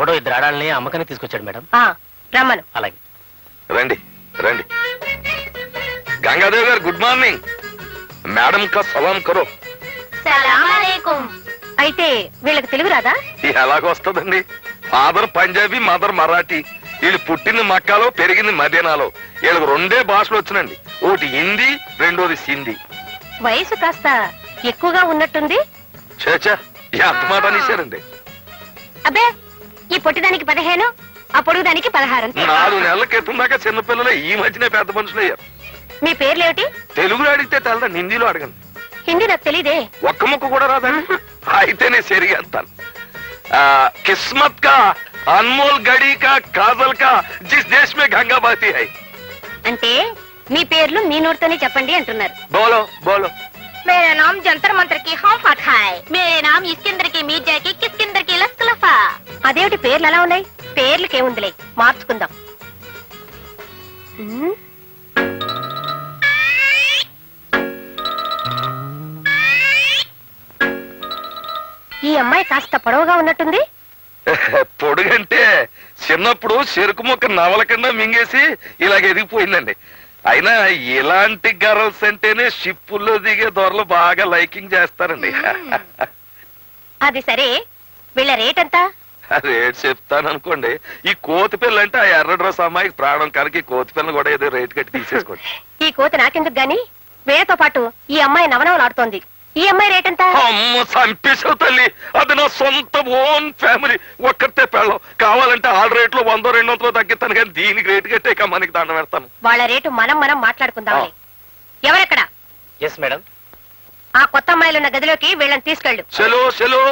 ఎవడో ఇద్దరు ఆడాలని అమ్మకాన్ని తీసుకొచ్చాడు మేడం. రమ్మను. అలాగే. రండి రండి. గంగాదేవి గారు గుడ్ మార్నింగ్. మేడం కా సలాం కరో. అయితే వీళ్ళకి తెలుగు రాదా? ఎలాగొస్తుందండి? Father Punjabi, mother Marathi. వీళ్ళు పుట్టింది మక్కాలో, పెరిగింది మదీనాలో. వీళ్ళకి రెండే భాషలు వచ్చినండి. ఒకటి హిందీ, రెండోది సింధీ. వయసు కాస్త ఎక్కువగా ఉన్నట్టుంది. చేచా ఎంత మాట అనేశారండి. అబ్బే, ఈ పొట్టిదానికి 15, ఆ పొడుగుదానికి 16. 4 నెలల క్రితం దాకా చిన్నపిల్లలే, ఈ మధ్యనే పెద్ద మనుషులు అయ్యారు. మీ పేర్లేమిటి? తెలుగులో అడిగితే తెలదండి, హిందీలో అడగండి. హిందీ నాకు తెలీదే. ఒక్క ముక్క కూడా రాదండి. అయితే నేను సరిగేస్తాను. కిస్మత్ కా అన్మోల్ గడి కా కాజల్ కా జిస్ దేశ్ మే గంగా బహతీ హై. అంటే మీ పేర్లు మీ నోటితోనే చెప్పండి అంటున్నారు. బోలో బోలో. मेरा नाम जंतर मंतर की हम फतह है. मेरे नाम इस्किंदर की मीर्जा की किस्किंदर की लस्कलफा. అదేమిటి పేర్లు అలా ఉన్నాయి? పేర్లకేముందిలే, మార్చుకుందాం. ఈ అమ్మాయి కాస్త పొడవుగా ఉన్నట్టుంది. పొడుగంటే చిన్నప్పుడు చెరుకు మొక్క నవల కింద మింగేసి ఇలాగ ఎదిగిపోయిందండి. అయినా ఇలాంటి గర్ల్స్ అంటేనే షిప్పుల్లో దిగే దొరలు బాగా లైకింగ్ చేస్తారండి. అది సరే, వీళ్ళ రేట్ ఎంత? రేట్ చెప్తాను అనుకోండి. ఈ కోతి పిల్ల అంటే ఆ ఎర్ర డ్రెస్ అమ్మాయికి ప్రాణం కనుక ఈ కోతి పిల్లని కూడా ఏదో రేట్ కట్టి తీసేసుకోండి. ఈ కోతి నాకెందుకు గాని, వీళ్ళతో పాటు ఈ అమ్మాయి నవనవలాడుతోంది. ఈ అమ్మాయి రేట్ ఎంత? అమ్మ చంపేసావు తల్లి, అది నా సొంత ఓన్ ఫ్యామిలీ, ఒక్కరితే పెళ్ళం. కావాలంటే ఆల్ రేట్లో 100-200 తగ్గిస్తాను, కానీ దీనికి రేటు కట్టే మనకి దండం పెడతాను. వాళ్ళ రేటు మనం మాట్లాడుకుందాం. ఎవరెక్కడ? Yes madam. ఆ కొత్త అమ్మాయిలు ఉన్న గదిలోకి వీళ్ళని తీసుకెళ్ళు. చలో చలో.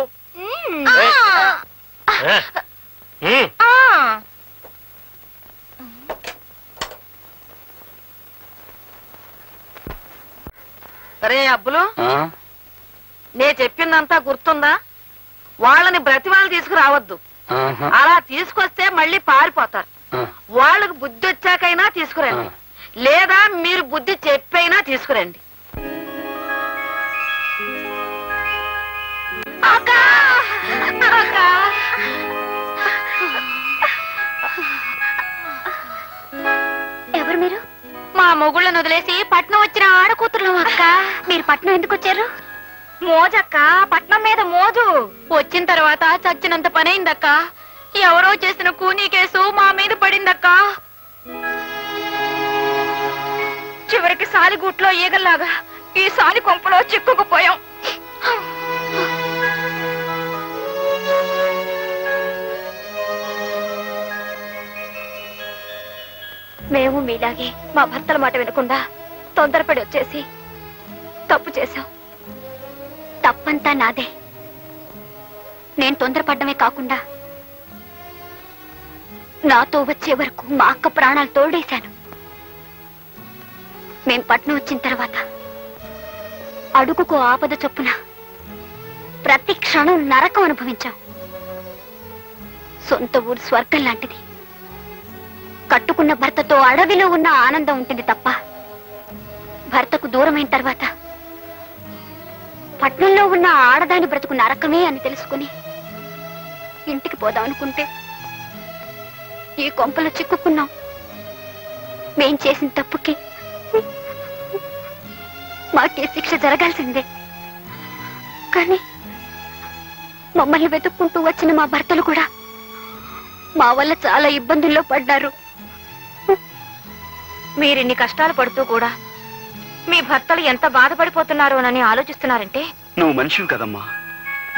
అరే అబ్బులు, నే చెప్పిందంతా గుర్తుందా? వాళ్ళని బ్రతిమాలు తీసుకురావద్దు. అలా తీసుకొస్తే మళ్ళీ పారిపోతారు. వాళ్ళకు బుద్ధి వచ్చాకైనా తీసుకురండి, లేదా మీరు బుద్ధి చెప్పైనా తీసుకురండి. ఎవరు మీరు? మా మొగుళ్ళను వదిలేసి పట్నం వచ్చిన ఆడకూతురు అక్క. మీరు పట్నం ఎందుకు వచ్చారు? మోజక్క, పట్నం మీద మోజు. వచ్చిన తర్వాత చచ్చినంత పనైందక్క. ఎవరో చేసిన కూనీ కేసు మా మీద పడిందక్క. చివరికి సాలిగూట్లో ఈగల్లాగా ఈ సాలి కొంపలో చిక్కుకుపోయాం. మేము మీలాగే మా భర్తల మాట వినకుండా తొందరపడి వచ్చేసి తప్పు చేశాం. తప్పంతా నాదే. నేను తొందరపడ్డమే కాకుండా నాతో వచ్చే వరకు మా అక్క ప్రాణాలు తోడేశాను. మేం పట్నం వచ్చిన తర్వాత అడుగుకు ఆపద చొప్పున ప్రతి క్షణం నరకం అనుభవించాం. సొంత ఊరు స్వర్గం లాంటిది. కట్టుకున్న భర్తతో అడవిలో ఉన్న ఆనందం ఉంటుంది తప్ప, భర్తకు దూరమైన తర్వాత పట్నంలో ఉన్న ఆడదాని బ్రతుకు నరకమే అని తెలుసుకుని ఇంటికి పోదాం అనుకుంటే ఈ కొంపలో చిక్కుకున్నాం. మేం చేసిన తప్పుకి మాకే శిక్ష జరగాల్సిందే. కానీ మమ్మల్ని వెతుక్కుంటూ వచ్చిన మా భర్తలు కూడా మా వల్ల చాలా ఇబ్బందుల్లో పడ్డారు. మీరిన్ని కష్టాలు పడుతూ కూడా మీ భర్తలు ఎంత బాధపడిపోతున్నారోనని ఆలోచిస్తున్నారంటే నువ్వు మనిషివి కదమ్మా,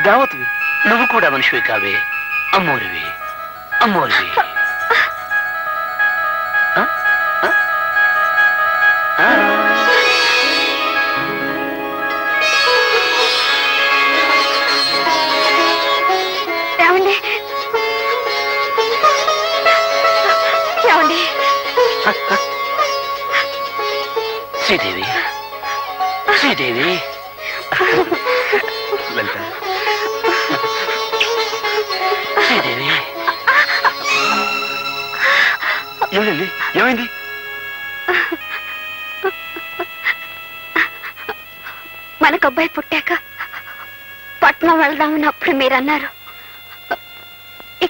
దేవతవి. నువ్వు కూడా మనిషివి కావే, అమ్మోరివి అమ్మోరివి. ఏమండి ఏమండి? శ్రీదేవి శ్రీదేవి. లలిత శ్రీదేవి. ఏమైంది ఏమైంది? మనకు అబ్బాయి పుట్టాక పట్నం వెళ్దామని అప్పుడు మీరు అన్నారు.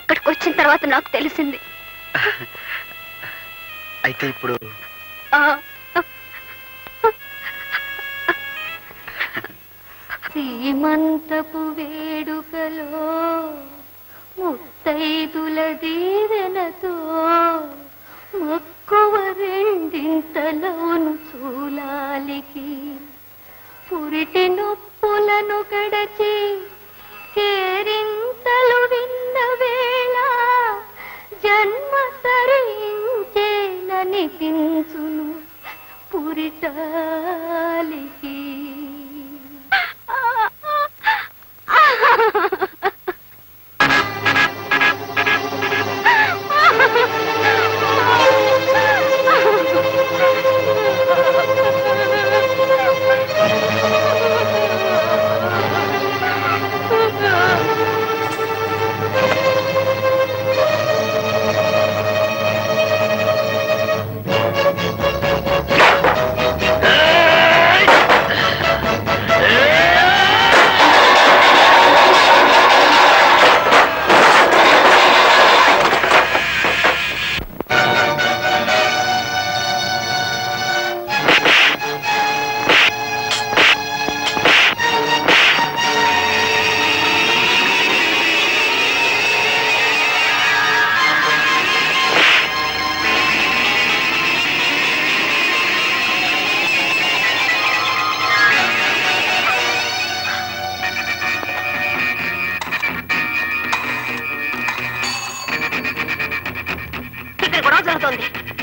ఇక్కడికి వచ్చిన తర్వాత నాకు తెలిసింది. అయితే ఇప్పుడు సీమంతపు వేడుకలో ముత్తైదుల దీవెనతో మక్కువ రెండింతలోను చూలాలికి పురిటి నొప్పులను గడచి కేరింతలు విన్న వేళ జన్మ తరించేననిపించును పురిటాలికి.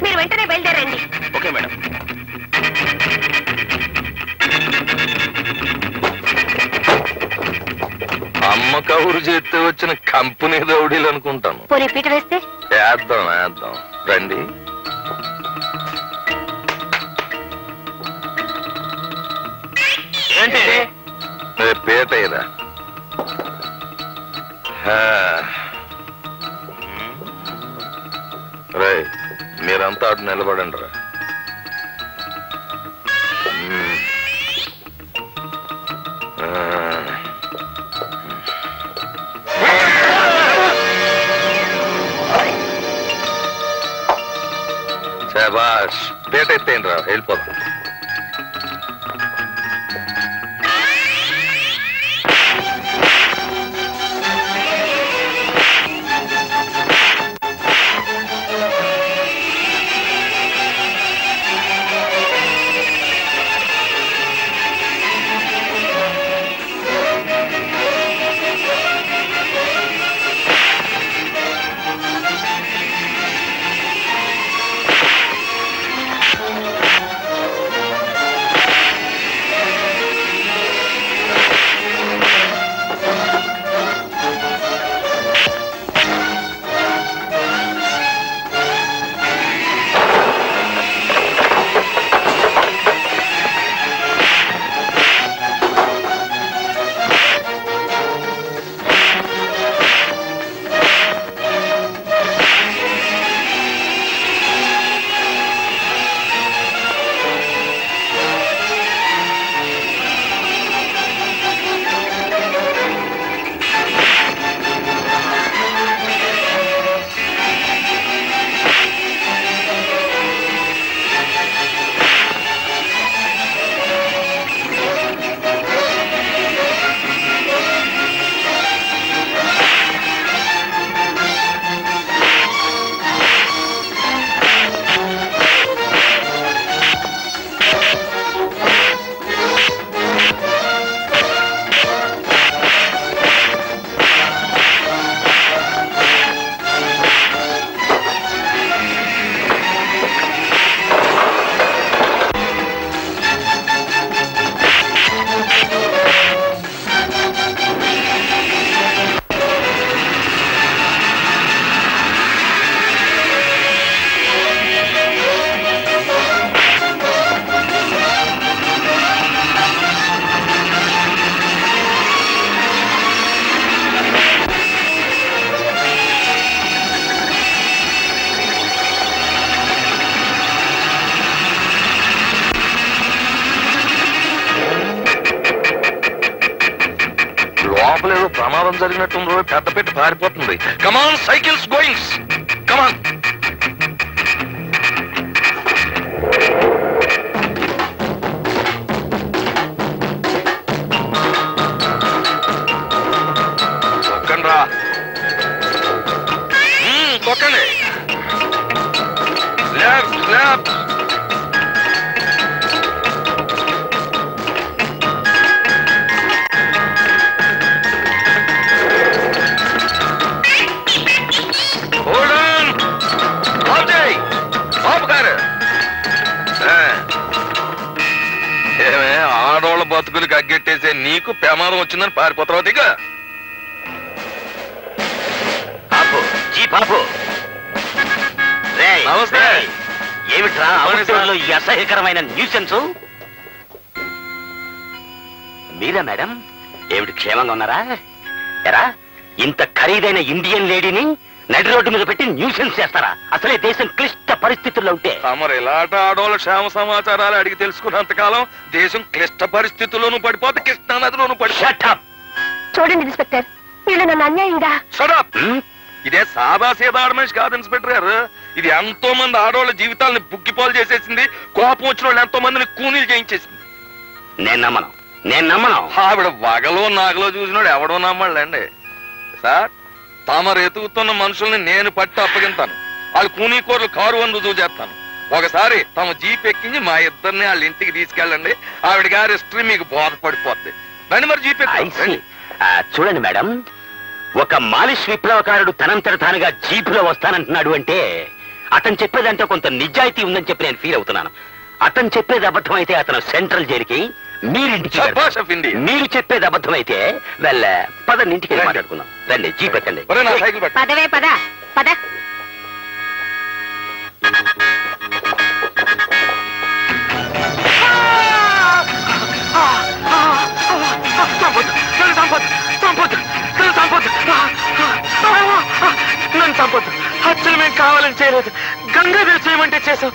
మీరు వెంటనే బయలుదేరండి. Okay madam. అమ్మ కబురు చేస్తే వచ్చిన కంపెనీ దౌడీలు అనుకుంటాను. పోనీ పీట వేస్తే వేద్దాం వేద్దాం రండి. ఏంటి పేట ఇదా రే, మీరంతా అటు నిలబడండి రా. శభాష్, పేట ఎత్తేయండి రా, వెళ్ళిపోతాం. లోపల ఏదో ప్రమాదం జరిగినట్టు పెద్ద పెట్టి పారిపోతుంది. కమాన్ సైకిల్స్ గోయింగ్స్, కమాన్. తొక్కండి రా, తొక్కండి. Left left. ఏమే ఆడవాళ్ళ బతుకులకి అగ్గెట్టేసే నీకు ప్రమాదం వచ్చిందని పారిపోతావు దిగ. నమస్తే. ఏమిట్రా అమృతసరంలో ఈ అసహ్యకరమైన న్యూసెన్స్? మీరా మేడం? ఏమిటి క్షేమంగా ఉన్నారా? ఎరా ఇంత ఖరీదైన ఇండియన్ లేడీని నడి రోడ్డు మీద పెట్టి న్యూసెన్స్ చేస్తారా? అసలే దేశం క్లిష్ట పరిస్థితుల్లో ఉంటే. తమరు ఇలాంటి ఆడవాళ్ళ క్షేమ సమాచారాలు అడిగి తెలుసుకున్నంతకాలం దేశం క్లిష్ట పరిస్థితుల్లోనూ పడిపోతే కృష్ణా నదిలోనూ పడిపోతే. చూడండి ఇన్స్పెక్టర్, వీళ్ళు నన్ను అన్యాయంగా. ఇదే సాదా సీదా ఆడమనిషి కాదు ఇన్స్పెక్టర్ గారు. ఇది ఎంతో మంది ఆడవాళ్ళ జీవితాలని బుగ్గిపాలు చేసేసింది. కోపం వచ్చిన వాళ్ళు ఎంతో మందిని కూనీలు చేయించేసింది. నేను నమ్మను. ఆవిడ వగలో నాగలో చూసినాడు ఎవడో నమ్మళ్ళండి. సార్, తమరు ఎతుకుతున్న మనుషుల్ని నేను పట్టి అప్పగింతాను. వాళ్ళు కూనీ కూరలు కారు వందు చేస్తాను. ఒకసారి తమ జీప్ ఎక్కించి మా ఇద్దరిని వాళ్ళ ఇంటికి తీసుకెళ్ళండి. ఆవిడ గారి హిస్టరీ మీకు బోధపడిపోద్ది. రండి మరి జీప్ ఎక్కి. చూడండి మేడం, ఒక మాలిష్ విప్లవకారుడు తనంతట తానుగా జీపులో వస్తానంటున్నాడు అంటే అతను చెప్పేదంటే కొంత నిజాయితీ ఉందని చెప్పి నేను ఫీల్ అవుతున్నాను. అతను చెప్పేది అబద్ధం అయితే అతను సెంట్రల్ జైలుకి, మీరింటికి. మీరు చెప్పేది అబద్ధం అయితే వెళ్ళ పదండి, ఇంటికి మాట్లాడుకుందాం. రండి, జీప్ ఎక్కండి. పదవే పద పద. నన్ను చంపొద్దు. హత్యలు మేము కావాలని చేయలేదు. గంగాధర చేయమంటే చేసాం.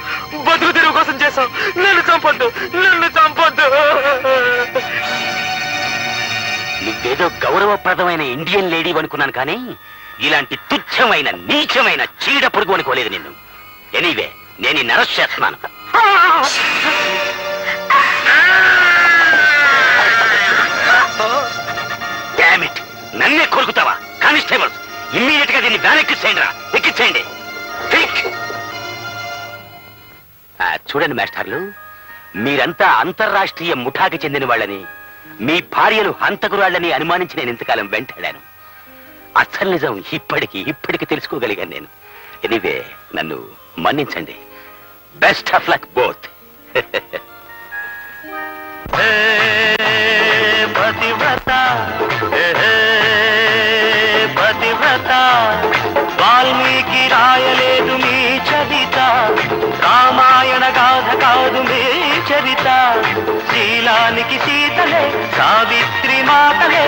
బతుకు తెరువు కోసం చేసాం. నన్ను చంపొద్దు. నువ్వేదో గౌరవప్రదమైన ఇండియన్ లేడీ అనుకున్నాను, కానీ ఇలాంటి తుచ్చమైన నీచమైన చీడ పొరుగు అనుకోలేదు నిన్ను. ఎనీవే, నేను ఈ అరెస్ట్ చేస్తున్నాను. డామ్ ఇట్, నన్నే కొరుకుతావా? కానిస్టేబుల్, ఇమ్మీడియట్ గా దీన్ని వ్యాన్ ఎక్కించేయండి. చూడండి మాస్టర్లు, మీరంతా అంతర్రాష్ట్రీయ ముఠాకి చెందిన వాళ్ళని, మీ భార్యలు హంతకురాళ్ళని అనుమానించి నేను ఇంతకాలం వెంటాడాను. అసలు నిజం ఇప్పటికి తెలుసుకోగలిగాను నేను. ఎనీవే, నన్ను మన్నించండి. Best of luck both. పతివ్రత వాల్మీకి రాయలేదు మీ చరిత, రామాయణ గాథ కాదు మీ చరిత. శీలానికి సీతలే, సావిత్రి మాతలే,